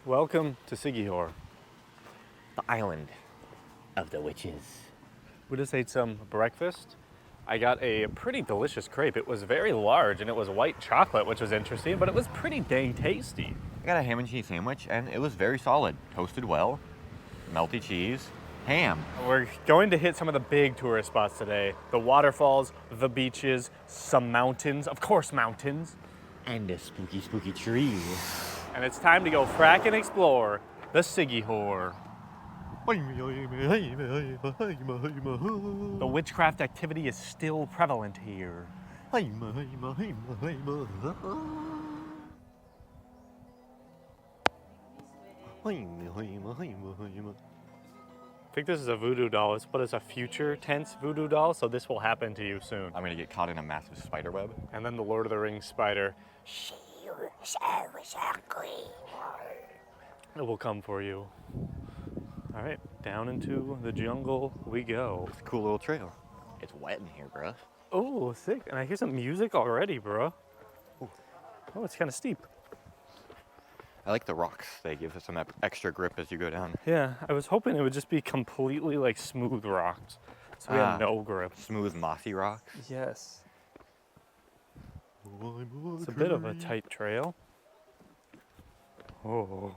Welcome to Siquijor. The island of the witches. We just ate some breakfast. I got a pretty delicious crepe. It was very large and it was white chocolate, which was interesting, but it was pretty dang tasty. I got a ham and cheese sandwich and it was very solid. Toasted well, melty cheese, ham. We're going to hit some of the big tourist spots today. The waterfalls, the beaches, some mountains, of course mountains. And a spooky, spooky tree. And it's time to go frack and explore the Siquijor. The witchcraft activity is still prevalent here. I think this is a voodoo doll. Let's put as a future tense voodoo doll, so this will happen to you soon. I'm gonna get caught in a massive spider web. And then the Lord of the Rings spider. It will come for you. All right, down into the jungle we go. It's a cool little trail. It's wet in here, bro. Oh, sick. And I hear some music already, bro. Ooh. Oh, it's kind of steep. I like the rocks. They give us some extra grip as you go down. Yeah, I was hoping it would just be completely like smooth rocks. So we have no grip. Smooth, mossy rocks. Yes. It's a bit of a tight trail. Oh.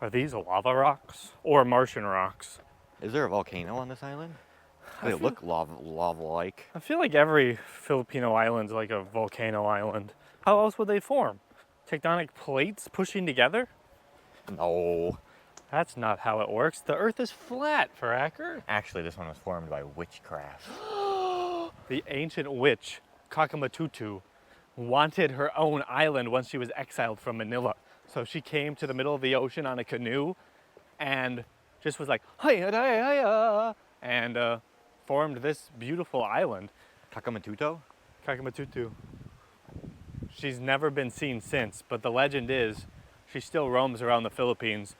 Are these lava rocks or Martian rocks? Is there a volcano on this island? They look lava-like. I feel like every Filipino island's like a volcano island. How else would they form? Tectonic plates pushing together? No. That's not how it works. The Earth is flat, Fracker. Actually, this one was formed by witchcraft. The ancient witch, Kakamatutu, wanted her own island once she was exiled from Manila. So she came to the middle of the ocean on a canoe and just was like, hiya, hiya, hiya, and formed this beautiful island. Kakamatuto? Kakamatutu. She's never been seen since, but the legend is she still roams around the Philippines,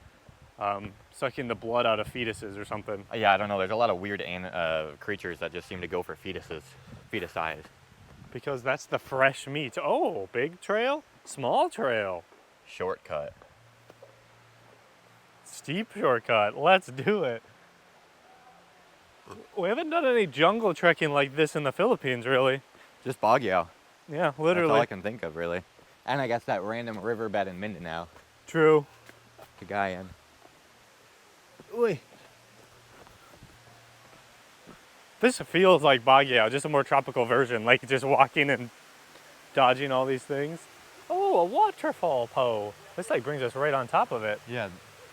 sucking the blood out of fetuses or something. Yeah, I don't know. There's a lot of weird creatures that just seem to go for fetuses, fetus size. Because that's the fresh meat. Oh, big trail, small trail. Shortcut. Steep shortcut. Let's do it. We haven't done any jungle trekking like this in the Philippines, really. Just Baguio. Yeah, literally. That's all I can think of, really. And I guess that random riverbed in Mindanao. True. Cagayan. Uy. This feels like Baguio, just a more tropical version, like just walking and dodging all these things. Oh, a waterfall, Poe. This like brings us right on top of it. Yeah,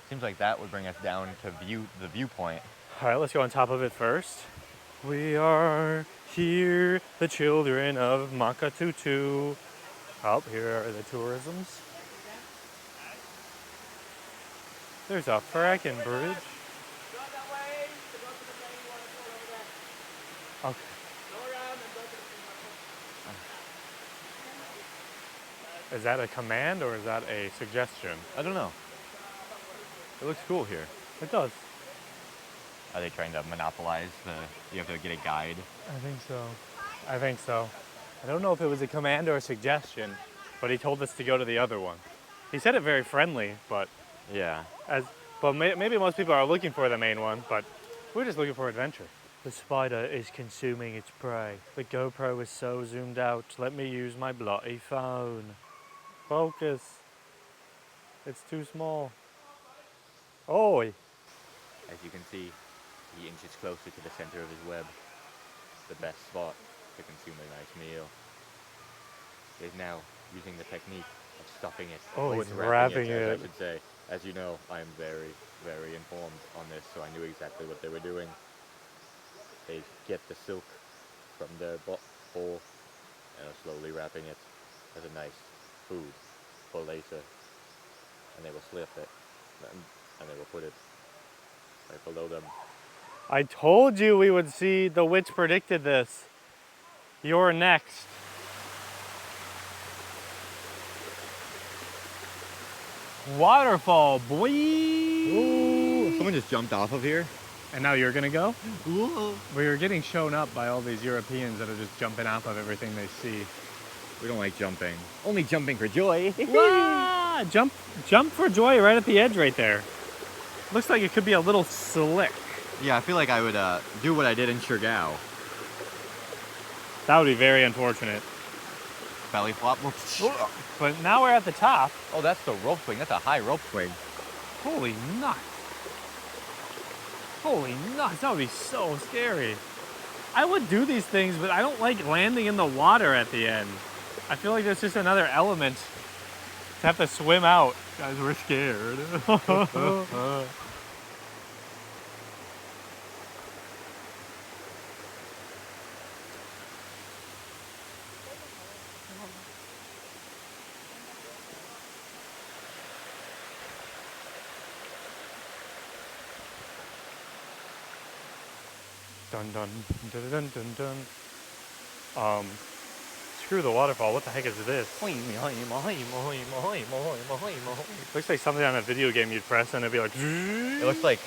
seems like that would bring us down to the viewpoint. All right, let's go on top of it first. We are here, the children of Makatutu. Oh, here are the tourisms. There's a fracking bridge. Okay. Is that a command or is that a suggestion? I don't know. It looks cool here. It does. Are they trying to monopolize you have to get a guide? I think so. I think so. I don't know if it was a command or a suggestion, but he told us to go to the other one. He said it very friendly, but Yeah. maybe most people are looking for the main one, but we're just looking for adventure. The spider is consuming its prey. The GoPro is so zoomed out. Let me use my bloody phone. Focus. It's too small. Oi. As you can see, he inches closer to the center of his web. The best spot to consume a nice meal. He is now using the technique of stuffing it. Oh, he's it's wrapping as it. I should say. As you know, I am very, very informed on this, so I knew exactly what they were doing. They get the silk from their bowl and are slowly wrapping it as a nice food for later. And they will slip it and they will put it right below them. I told you we would see. The witch predicted this. You're next. Waterfall, boy. Ooh, someone just jumped off of here. And now you're gonna go? Ooh. We are getting shown up by all these Europeans that are just jumping off of everything they see. We don't like jumping. Only jumping for joy. Wow! Ah, jump for joy right at the edge right there. Looks like it could be a little slick. Yeah, I feel like I would do what I did in Siquijor. That would be very unfortunate. Belly flop. But now we're at the top. Oh, that's the rope swing. That's a high rope swing. Holy nuts. Holy nuts, that would be so scary. I would do these things, but I don't like landing in the water at the end. I feel like that's just another element to have to swim out. Guys, we're scared. Dun dun dun dun dun dun. Screw the waterfall. What the heck is this? Looks like something on a video game you'd press and it'd be like. It looks like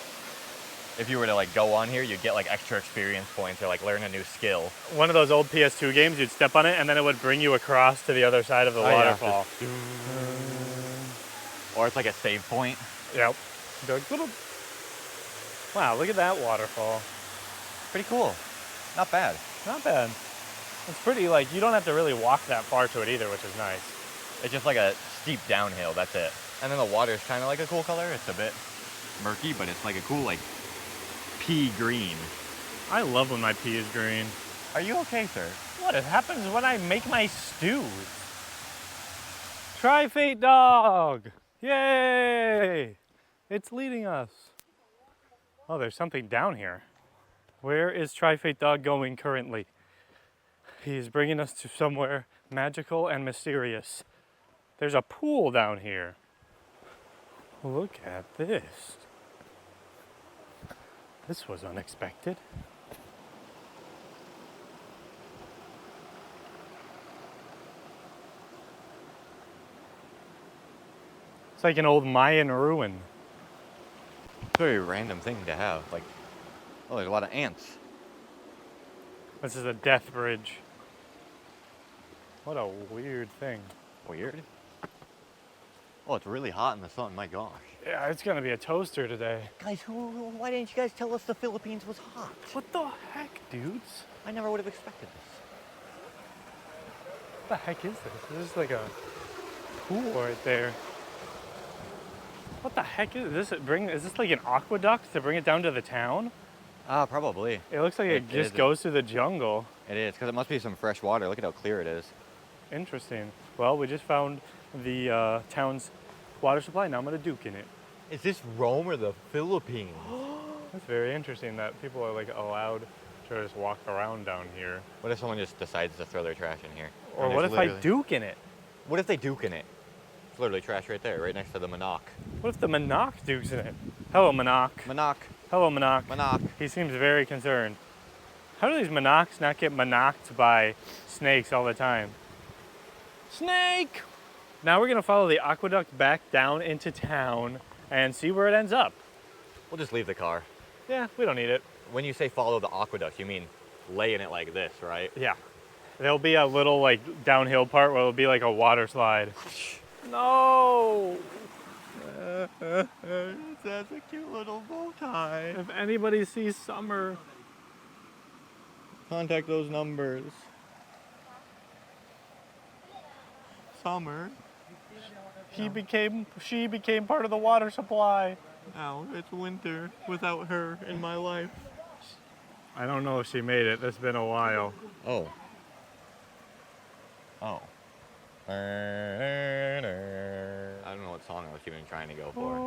if you were to like go on here, you'd get like extra experience points or like learn a new skill. One of those old PS2 games, you'd step on it and then it would bring you across to the other side of the waterfall. Yeah. Or it's like a save point. Yep. Wow, look at that waterfall. Pretty cool. Not bad. Not bad. It's pretty, like, you don't have to really walk that far to it either, which is nice. It's just like a steep downhill, that's it. And then the water's kind of like a cool color. It's a bit murky, but it's like a cool, like, pea green. I love when my pea is green. Are you okay, sir? What? It happens when I make my stews. TriFate dog! Yay! It's leading us. Oh, there's something down here. Where is TriFate dog going currently? He's bringing us to somewhere magical and mysterious. There's a pool down here. Look at this. This was unexpected. It's like an old Mayan ruin. It's a very random thing to have. Like, oh, there's a lot of ants. This is a death bridge. What a weird thing. Weird? Oh, it's really hot in the sun, my gosh. Yeah, it's gonna be a toaster today. Guys, why didn't you guys tell us the Philippines was hot? What the heck, dudes? I never would have expected this. What the heck is this? This is like a pool right there. What the heck is this? Is this like an aqueduct to bring it down to the town? Probably. It looks like it just goes through the jungle. It is, because it must be some fresh water. Look at how clear it is. Interesting. Well, we just found the town's water supply. Now I'm gonna duke in it. Is this Rome or the Philippines? That's very interesting that people are like allowed to just walk around down here. What if someone just decides to throw their trash in here? Or what if I duke in it? What if they duke in it? It's literally trash right there, right next to the Monoc. What if the Monoc dukes in it? Hello, Monoc. Monoc. Hello, Monoc. Monoc. He seems very concerned. How do these Monocs not get monocked by snakes all the time? Snake! Now we're gonna follow the aqueduct back down into town and see where it ends up. We'll just leave the car. Yeah, we don't need it. When you say follow the aqueduct, you mean lay in it like this, right? Yeah. There'll be a little like downhill part where it'll be like a water slide. No! That's a cute little bow tie. If anybody sees Summer, Contact those numbers. Summer. she became part of the water supply. Now it's winter without her in my life. I don't know if she made it. It's been a while. Oh. Oh. I don't know what song I was even trying to go for.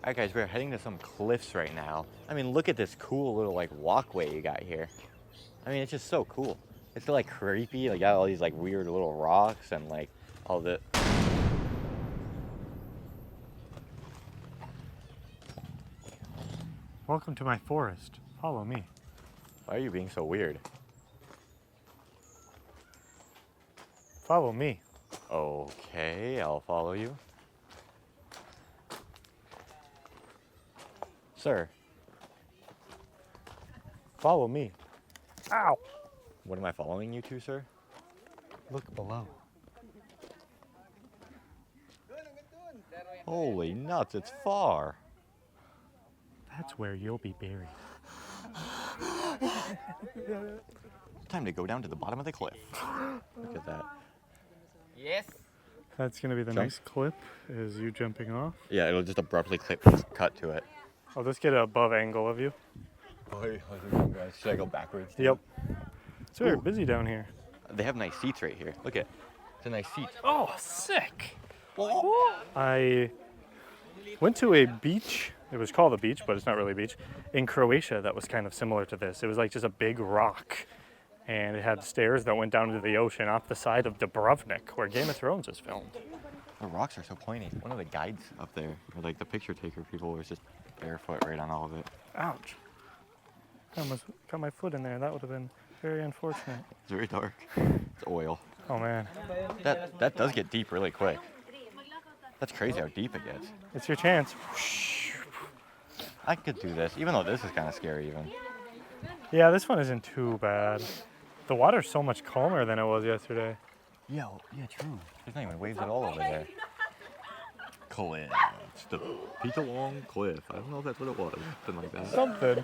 Alright guys, we're heading to some cliffs right now. I mean, look at this cool little like walkway you got here. I mean, it's just so cool. It's like creepy, like got all these like weird little rocks and like all the... Welcome to my forest. Follow me. Why are you being so weird? Follow me. Okay, I'll follow you. Sir, Follow me. Ow! what am I following you to, sir? Look below. Holy nuts, it's far. That's where you'll be buried. Time to go down to the bottom of the cliff. Look at that. Yes. That's gonna be the Jump. next clip, is you jumping off. Yeah, it'll just abruptly cut to it. I'll just get an above angle of you. Oh, how's it going, guys? Should I go backwards? Yep. It's very busy down here. They have nice seats right here. Look at, it's a nice seat. Oh, sick! I went to a beach. It was called a beach, but it's not really a beach. In Croatia, that was kind of similar to this. It was like just a big rock, and it had stairs that went down into the ocean off the side of Dubrovnik, where Game of Thrones is filmed. The rocks are so pointy. One of the guides up there, or like the picture taker people, was just barefoot right on all of it. Ouch! I almost got my foot in there. That would have been very unfortunate. It's very dark. It's oil. Oh man, That does get deep really quick. That's crazy how deep it gets. it's your chance. I could do this, even though this is kind of scary even. Yeah, this one isn't too bad. The water's so much calmer than it was yesterday. Yeah, true. There's not even waves at all over there. Cliff. It's the Pitogo Cliff. I don't know if that's what it was. Something like that. Something.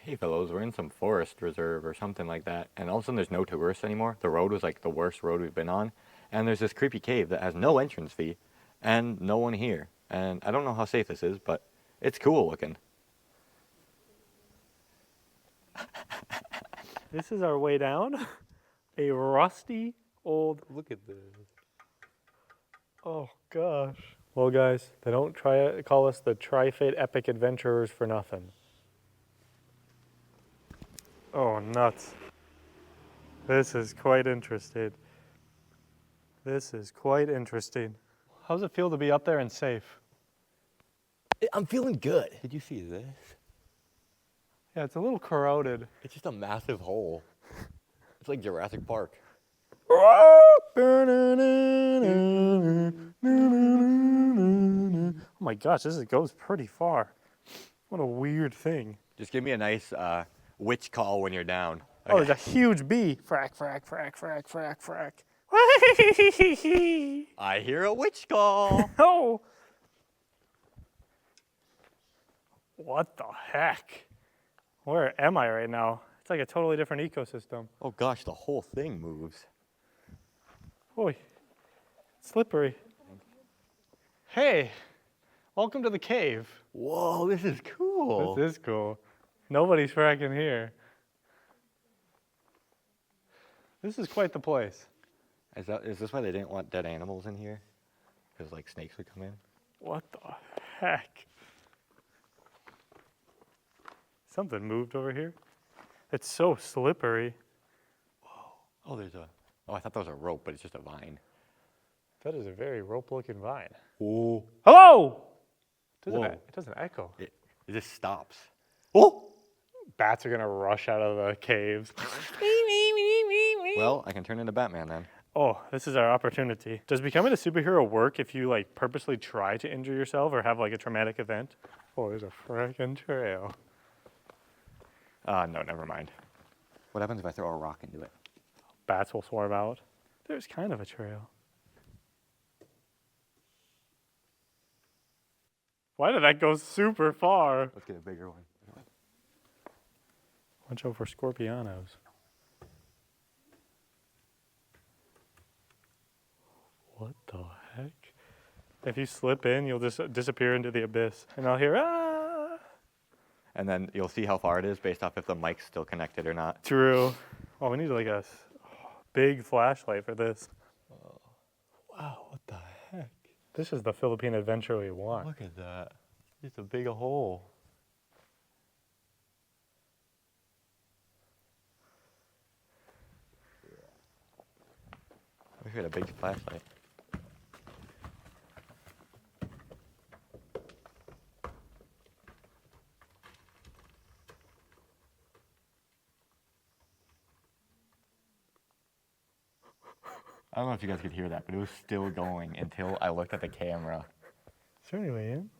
Hey fellows, we're in some forest reserve or something like that, and all of a sudden there's no tourists anymore. The road was like the worst road we've been on, and there's this creepy cave that has no entrance fee, and no one here. And I don't know how safe this is, but it's cool looking. This is our way down. A rusty old. Look at this. Oh gosh. Well, guys, they don't call us the TriFate Epic Adventurers for nothing. Oh, nuts. This is quite interesting. This is quite interesting. How's it feel to be up there and safe? I'm feeling good. Did you see this? Yeah, it's a little corroded. It's just a massive hole. It's like Jurassic Park. Oh my gosh, goes pretty far. What a weird thing. Just give me a nice witch call when you're down. Oh, there's a huge bee. Frack, frack, frack, frack, frack, frack. I hear a witch call. Oh! What the heck? Where am I right now? It's like a totally different ecosystem. Oh gosh, the whole thing moves. Boy, it's slippery. Hey, welcome to the cave. Whoa, this is cool. This is cool. Nobody's fracking here. This is quite the place. Is this why they didn't want dead animals in here? Because like snakes would come in? What the heck? Something moved over here. It's so slippery. Oh, I thought that was a rope, but it's just a vine. That is a very rope-looking vine. Oh. Hello! Whoa. It doesn't echo. It just stops. Oh! Bats are gonna rush out of the caves. Well, I can turn into Batman then. Oh, this is our opportunity. Does becoming a superhero work if you like purposely try to injure yourself or have like a traumatic event? Oh, there's a frickin' trail. No, never mind. What happens if I throw a rock into it? Bats will swarm out. There's kind of a trail. Why did that go super far? Let's get a bigger one. Watch out for scorpionos. What the heck? If you slip in, you'll just disappear into the abyss. And I'll hear, ah! And then you'll see how far it is based off if the mic's still connected or not. True. Oh, we need like a big flashlight for this. Wow, what the heck? This is the Philippine adventure we want. Look at that. It's a big hole. I wish we had a big flashlight. don't know if you guys could hear that, but it was still going until I looked at the camera. Is there any way in?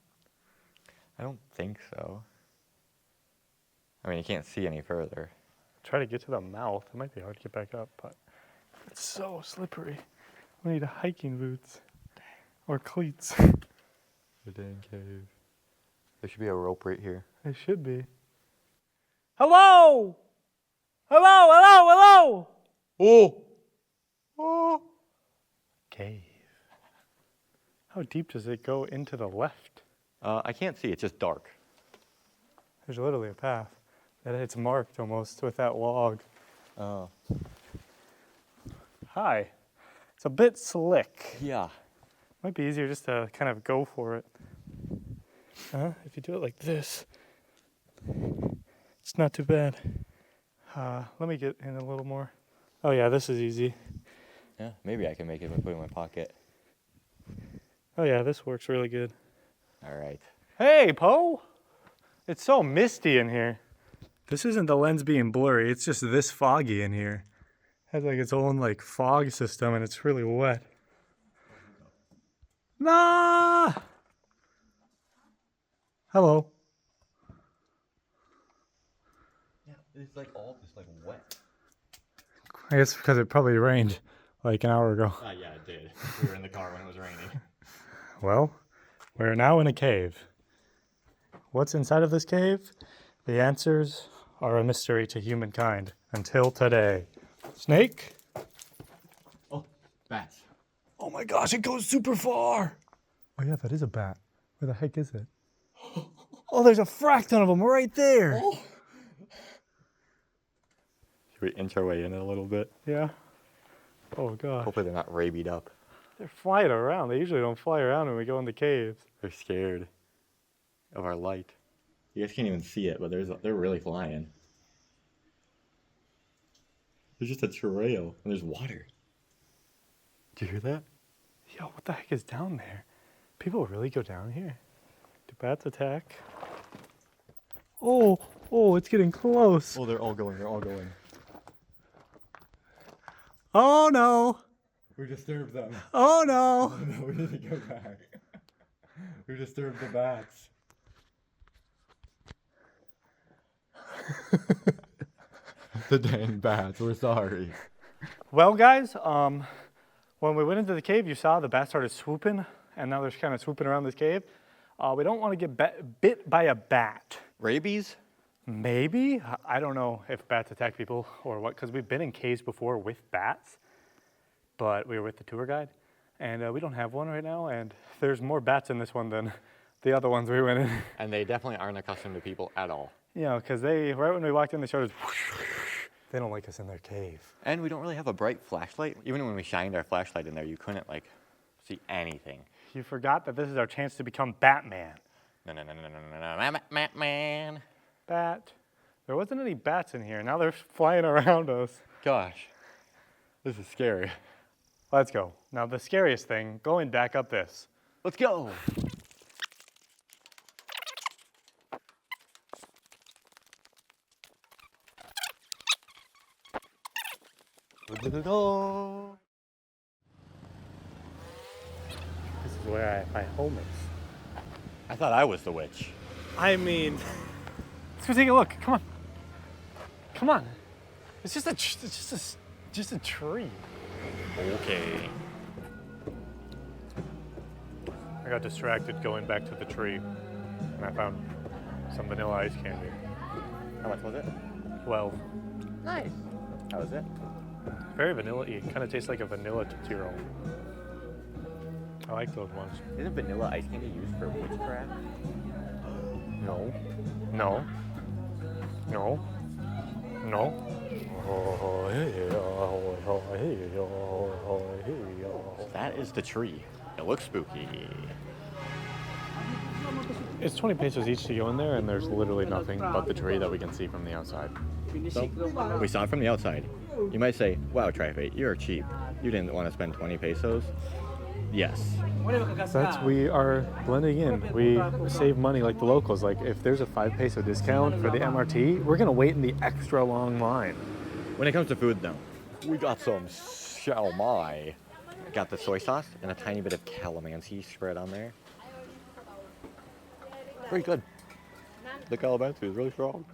I don't think so. I mean, you can't see any further. Try to get to the mouth. It might be hard to get back up, but it's so slippery. We need hiking boots or cleats. The dang cave. There should be a rope right here. It should be. Hello! Hello, hello, hello! Oh! Oh! Cave. How deep does it go into the left? I can't see, it's just dark. There's literally a path. It's marked almost with that log. Oh. Hi. It's a bit slick. Yeah. Might be easier just to kind of go for it. If you do it like this, it's not too bad. Let me get in a little more. Oh yeah, this is easy. Yeah, maybe I can make it by putting it in my pocket. Oh yeah, this works really good. All right. Hey, Poe! It's so misty in here. This isn't the lens being blurry, it's just this foggy in here. It has like its own like fog system and it's really wet. Nah! Hello. Yeah, it's like all just like wet. I guess because it probably rained like an hour ago. Yeah, it did. We were in the car when it was raining. Well, we're now in a cave. What's inside of this cave? The answers are a mystery to humankind until today. Snake? Oh, bats. Oh my gosh, it goes super far. Oh yeah, that is a bat. Where the heck is it? Oh, there's a frack ton of them right there. Oh. Should we inch our way in a little bit? Yeah. Oh gosh. Hopefully they're not rabied up. They're flying around. They usually don't fly around when we go in the caves. They're scared of our light. You guys can't even see it, but they're really flying. There's just a trail, and there's water. Did you hear that? Yo, what the heck is down there? People really go down here? Do bats attack? Oh, it's getting close. Oh, they're all going. Oh no. We disturbed them. Oh no. Oh, no, we need to go back. We disturbed the bats. The dang bats, we're sorry. Well, guys, when we went into the cave, you saw the bats started swooping, and now they're kind of swooping around this cave. We don't want to get bit by a bat. Rabies? Maybe. I don't know if bats attack people or what, because we've been in caves before with bats, but we were with the tour guide, and we don't have one right now, and there's more bats in this one than the other ones we went in. And they definitely aren't accustomed to people at all. You know, because right when we walked in, they showed us, they don't like us in their cave. And we don't really have a bright flashlight. Even when we shined our flashlight in there, you couldn't, like, see anything. You forgot that this is our chance to become Batman. No, Batman. Bat. There wasn't any bats in here. Now they're flying around us. Gosh, this is scary. Let's go. Now the scariest thing, going back up this. Let's go. This is where my home is. I thought I was the witch. I mean, let's go take a look. Come on. Come on. It's just a tree. Okay. I got distracted going back to the tree, and I found some vanilla ice candy. How much was it? 12. Nice. How was it? Very vanilla-y. Kind of tastes like a vanilla Tootsie Roll. I like those ones. Isn't vanilla ice candy used for witchcraft? No. No. No. No. That is the tree. It looks spooky. It's 20 pesos each to go in there, and there's literally nothing but the tree that we can see from the outside. So, we saw it from the outside. You might say, wow, TriFate, you're cheap. You didn't want to spend 20 pesos? Yes. We are blending in. We save money like the locals. Like if there's a 5 peso discount for the MRT, we're gonna wait in the extra long line. When it comes to food, though, we got some shao mai. Got the soy sauce and a tiny bit of calamansi spread on there. Pretty good. The calamansi is really strong.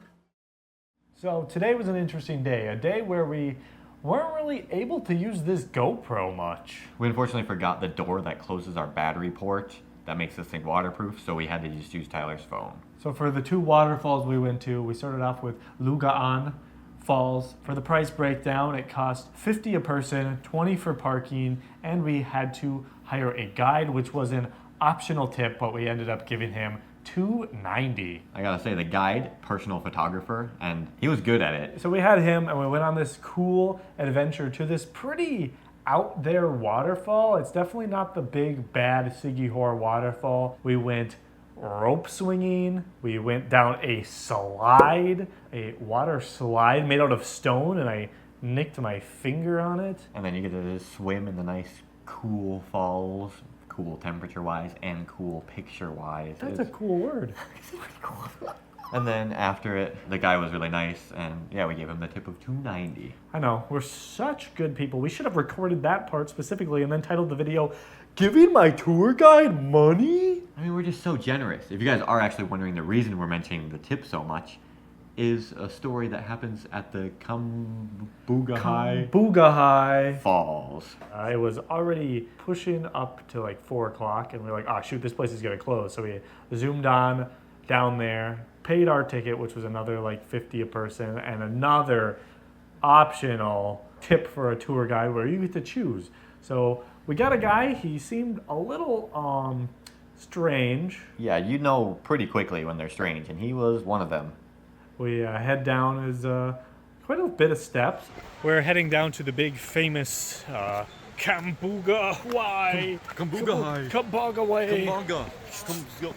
So today was an interesting day, a day where we weren't really able to use this GoPro much. We unfortunately forgot the door that closes our battery port that makes this thing waterproof, so we had to just use Tyler's phone. So for the 2 waterfalls we went to, we started off with Lugnason Falls. For the price breakdown, it cost $50 a person, $20 for parking, and we had to hire a guide, which was an optional tip, but we ended up giving him $2.90. I gotta say, the guide, personal photographer, and he was good at it. So we had him and we went on this cool adventure to this pretty out there waterfall. It's definitely not the big bad Siquijor waterfall. We went rope swinging, we went down a slide, a water slide made out of stone, and I nicked my finger on it. And then you get to just swim in the nice cool falls, cool temperature-wise and cool picture-wise. That's a cool word. And then after it, the guy was really nice, and yeah, we gave him the tip of $2.90. I know, we're such good people. We should have recorded that part specifically and then titled the video, "Giving my tour guide money?" I mean, we're just so generous. If you guys are actually wondering, the reason we're mentioning the tip so much is a story that happens at the Cambugahay Falls. I was already pushing up to like 4 o'clock, and we were like, oh shoot, this place is gonna close. So we zoomed on down there, paid our ticket, which was another like $50 a person, and another optional tip for a tour guide where you get to choose. So we got a guy, he seemed a little strange. Yeah, you know pretty quickly when they're strange, and he was one of them. We head down as quite a bit of steps. We're heading down to the big famous Cambugahay. Cambugahay. Cambugahay.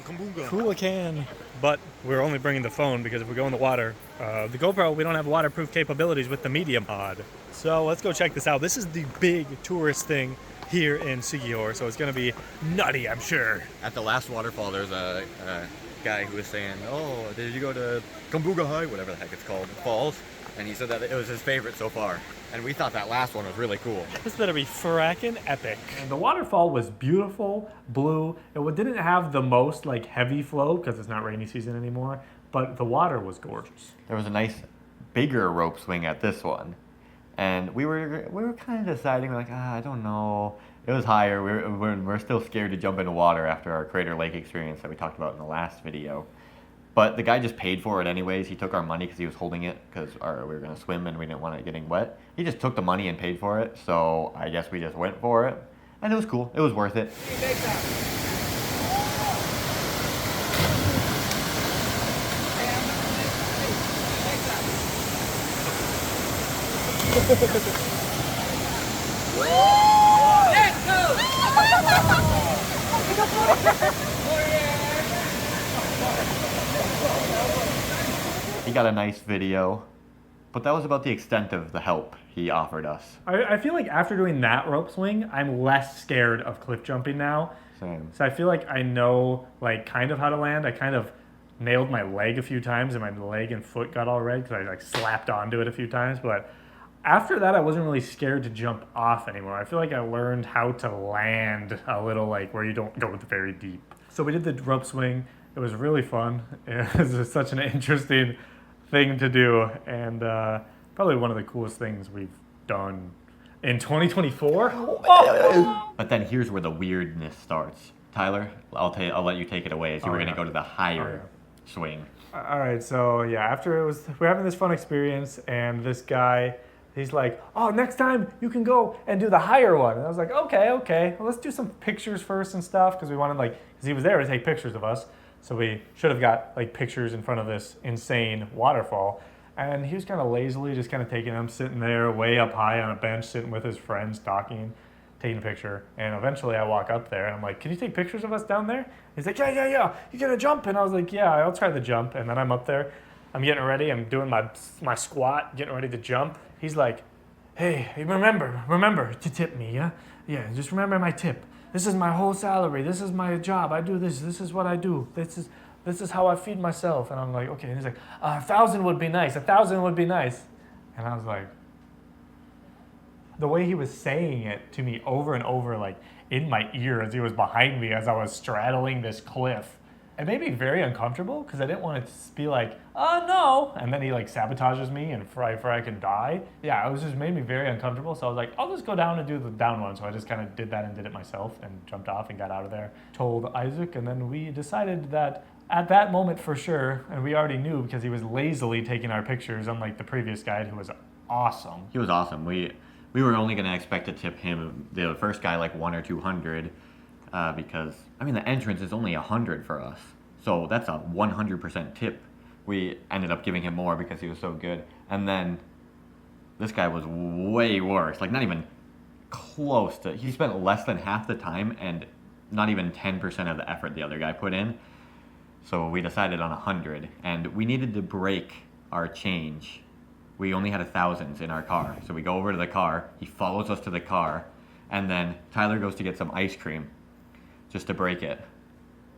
Cambugahay. But we're only bringing the phone because if we go in the water, the GoPro, we don't have waterproof capabilities with the media mod. So let's go check this out. This is the big tourist thing here in Siquijor, so it's gonna be nutty, I'm sure. At the last waterfall, there's a guy who was saying, oh, did you go to Cambugahay, whatever the heck it's called, falls? And he said that it was his favorite so far. And we thought that last one was really cool. This better be fracking epic. And the waterfall was beautiful, blue. It didn't have the most like heavy flow because it's not rainy season anymore, but the water was gorgeous. There was a nice bigger rope swing at this one. And we were kind of deciding, like, I don't know. It was higher. We're still scared to jump into water after our Crater Lake experience that we talked about in the last video. But the guy just paid for it anyways. He took our money because he was holding it because we were going to swim and we didn't want it getting wet. He just took the money and paid for it. So I guess we just went for it. And it was cool. It was worth it. He got a nice video, but that was about the extent of the help he offered us. I feel like after doing that rope swing, I'm less scared of cliff jumping now. Same. So I feel like I know like kind of how to land. I kind of nailed my leg a few times and my leg and foot got all red because I like slapped onto it a few times. But after that, I wasn't really scared to jump off anymore. I feel like I learned how to land a little like where you don't go very deep. So we did the rope swing. It was really fun. It was such an interesting thing to do, and probably one of the coolest things we've done in 2024. Oh! But then here's where the weirdness starts. Tyler, I'll let you take it away as you were going to go to the higher swing. All right, so yeah, after we're having this fun experience, and this guy, he's like, oh, next time you can go and do the higher one. And I was like, okay. Well, let's do some pictures first and stuff, because we wanted because he was there to take pictures of us. So we should have got like pictures in front of this insane waterfall. And he was kind of lazily just kind of taking them, sitting there way up high on a bench, sitting with his friends, talking, taking a picture. And eventually I walk up there and I'm like, can you take pictures of us down there? He's like, yeah. You gonna jump? And I was like, yeah, I'll try the jump. And then I'm up there, I'm getting ready, I'm doing my squat, getting ready to jump. He's like, hey, remember to tip me, yeah? Yeah, just remember my tip. This is my whole salary. This is my job. I do this. This is what I do. This is how I feed myself. And I'm like, okay. And he's like, 1,000 would be nice. 1,000 would be nice. And I was like, the way he was saying it to me over and over, like in my ear as he was behind me as I was straddling this cliff. It made me very uncomfortable because I didn't want it to be like, oh no, and then he like sabotages me and I can die. Yeah, it was just made me very uncomfortable. So I was like, I'll just go down and do the down one. So I just kind of did that and did it myself and jumped off and got out of there. Told Isaac, and then we decided that at that moment for sure, and we already knew because he was lazily taking our pictures, unlike the previous guide who was awesome. He was awesome. We were only going to expect to tip him, the first guy, like 100 or 200. Because, I mean, the entrance is only 100 for us. So that's a 100% tip. We ended up giving him more because he was so good. And then this guy was way worse. Like, not even close to... He spent less than half the time and not even 10% of the effort the other guy put in. So we decided on 100. And we needed to break our change. We only had 1,000 in our car. So we go over to the car. He follows us to the car. And then Tyler goes to get some ice cream, just to break it.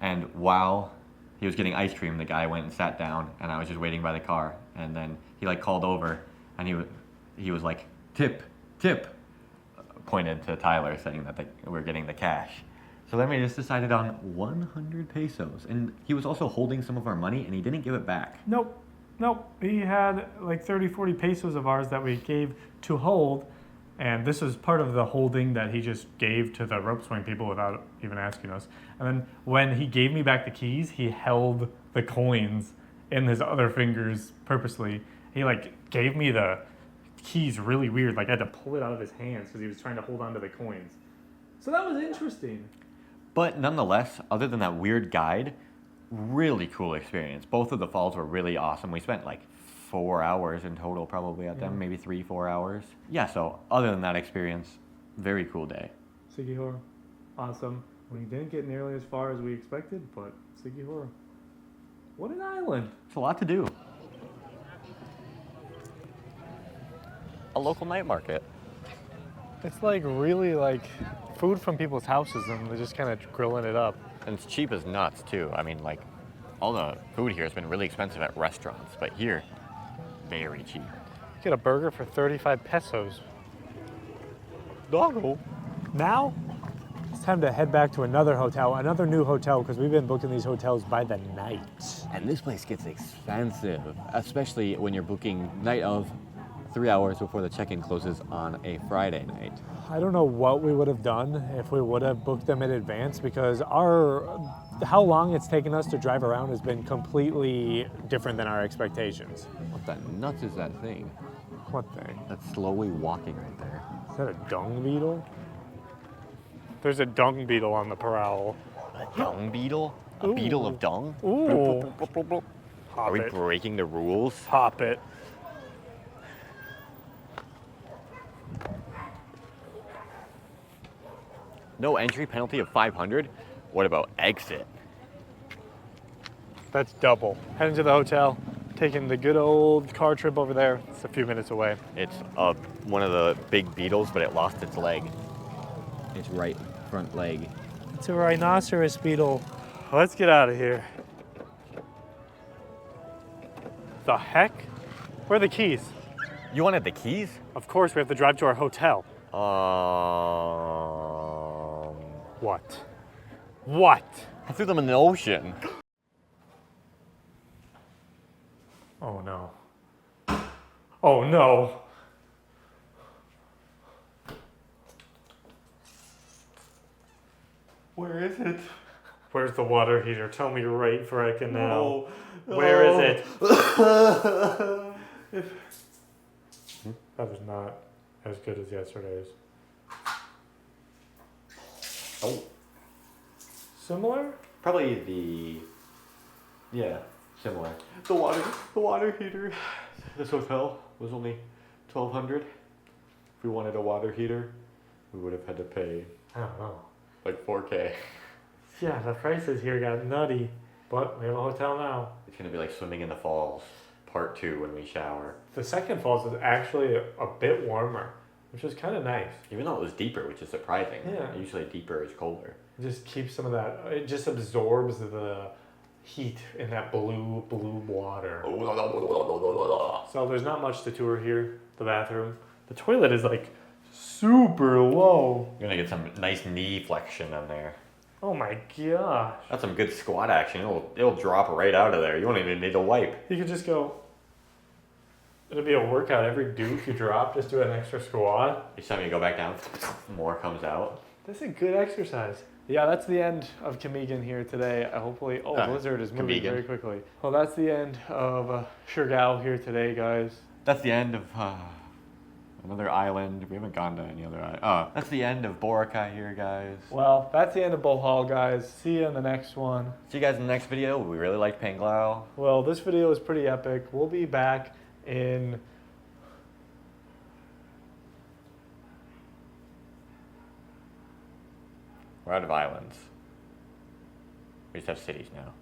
And while he was getting ice cream, the guy went and sat down, and I was just waiting by the car. And then he like called over, and he was like, tip, pointed to Tyler, saying that we're getting the cash. So then we just decided on 100 pesos. And he was also holding some of our money, and he didn't give it back. Nope. He had like 30, 40 pesos of ours that we gave to hold. And this is part of the holding that he just gave to the rope swing people without even asking us. And then when he gave me back the keys, he held the coins in his other fingers purposely. He like gave me the keys really weird. Like I had to pull it out of his hands because he was trying to hold on to the coins. So that was interesting. But nonetheless, other than that weird guide, really cool experience. Both of the falls were really awesome. We spent like 4 hours in total probably at them, maybe 3-4 hours. Yeah, so other than that experience, very cool day. Siquijor, awesome. We didn't get nearly as far as we expected, but Siquijor, what an island. It's a lot to do. A local night market. It's like really like food from people's houses and they're just kind of grilling it up. And it's cheap as nuts too. I mean, like all the food here has been really expensive at restaurants, but here, very cheap. Get a burger for 35 pesos. Doggo. Now, it's time to head back to another new hotel, because we've been booking these hotels by the night. And this place gets expensive, especially when you're booking night of 3 hours before the check-in closes on a Friday night. I don't know what we would have done if we would have booked them in advance, because how long it's taken us to drive around has been completely different than our expectations. What the nuts is that thing? What thing? That's slowly walking right there. Is that a dung beetle? There's a dung beetle on the prowl. A dung beetle? A Ooh. beetle of dung? Ooh. Are we breaking the rules? Pop it. No entry, penalty of 500? What about exit? That's double. Heading to the hotel, taking the good old car trip over there. It's a few minutes away. It's one of the big beetles, but it lost its leg. Its right front leg. It's a rhinoceros beetle. Let's get out of here. The heck? Where are the keys? You wanted the keys? Of course, we have to drive to our hotel. What? What? I threw them in the ocean. Oh no. Oh no. Where is it? Where's the water heater? Tell me right frickin' now. No. Where is it? That was not as good as yesterday's. Oh. Similar? Probably similar. The water heater. This hotel was only 1,200. If we wanted a water heater, we would have had to pay, I don't know. like 4K. Yeah, the prices here got nutty, but we have a hotel now. It's gonna be like swimming in the falls, part 2 when we shower. The second falls is actually a bit warmer, which is kind of nice. Even though it was deeper, which is surprising. Yeah. Usually deeper is colder. It just keeps some of that, it just absorbs the heat in that blue water. So there's not much to tour here. The bathroom. The toilet is like super low. You're gonna get some nice knee flexion on there. Oh my gosh. That's some good squat action. It'll drop right out of there. You won't even need to wipe. You could just go. It'll be a workout. Every duke you drop, just do an extra squat. Each time you go back down, more comes out. That's a good exercise. Yeah, that's the end of Camgugahay here today. Hopefully, Blizzard is moving very quickly. Well, that's the end of Siquijor here today, guys. That's the end of another island. We haven't gone to any other island. That's the end of Boracay here, guys. Well, that's the end of Bohol, guys. See you in the next one. See you guys in the next video. We really liked Panglao. Well, this video is pretty epic. We'll be back in... We're out of islands. We just have cities now.